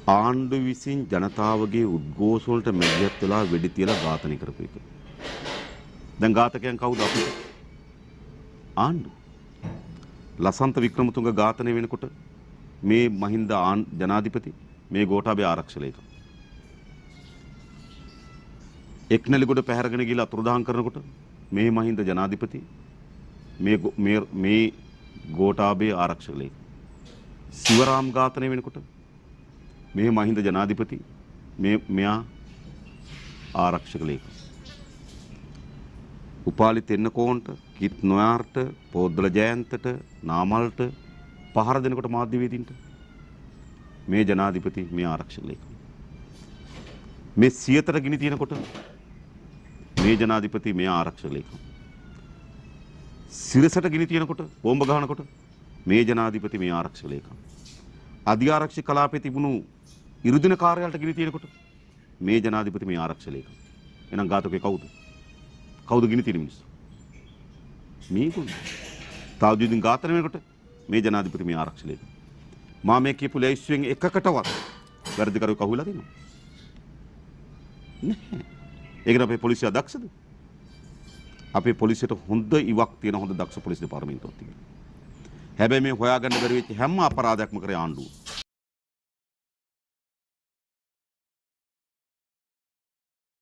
ආණ්ඩුව විසින් ජනතාවගේ උද්ඝෝෂ වලට මැදිහත් වෙලා වෙඩි තියලා ඝාතනය කරපු එක. දැන් ඝාතකයන් කවුද අපිට? ආණ්ඩුව. ලසන්ත වික්‍රමතුංග ඝාතනය වෙනකොට මේ මහින්ද ජනාධිපති මේ ගෝඨාභය ආරක්ෂක ලේකම්. එක්නැලිගොඩ පැහැරගෙන ගිහලා අතුරුදහන් කරනකොට මේ මහින්ද ජනාධිපති මේ ගෝඨාභය ආරක්ෂක ලේකම්. සිවරාම් ඝාතනය වෙනකොට මේ මහින්ද ජනාධිපති මෙයා ආරක්ෂක ලේකම්. උපාලි තෙන්නකෝන්ට, කිත් නොයාර්ට, පොද්දල ජයන්තට, නාමල්ට පහර දෙනකොට මාධ්‍යවේදීන්ට මේ ජනාධිපති මේ ආරක්ෂක ලේකම්. මේ සියතර ගිනි තියනකොට මේ ජනාධිපති මේ ආරක්ෂක ලේකම්. සිරසට ගිනි තියනකොට බෝම්බ ගහනකොට මේ ජනාධිපති මේ ආරක්ෂක ලේකම්. අධිආරක්ෂක කලාපයේ තිබුණු ඉරුදින කාර්යාලයට ගිනි තියනකොට මේ ජනාධිපති මේ ආරක්ෂක ලේකම්. එහෙනම් ඝාතකේ කවුද? කවුද ගිනි තියන මිනිස්සු? මේගොල්ලෝ. තාජුද්දීන් ඝාතනය වෙනකොට මේ ජනාධිපති මේ ආරක්ෂක ලේකම්. මා මේ කියපු ලැයිස්තුවෙන් එකකටවත් වැඩිකරුවෙක් අහුවෙලා තියෙනවා? නැහැ. ඒකට අපේ පොලිසිය දක්ෂද? අපේ පොලිසියට හොඳ ඉවක් තියෙන හොඳ දක්ෂ පොලිස් දෙපාර්තමේන්තුවක් තියෙනවා. හැබැයි මේ හොයාගන්න බැරි වෙච්ච හැම අපරාධයක්ම කරේ ආණ්ඩුව.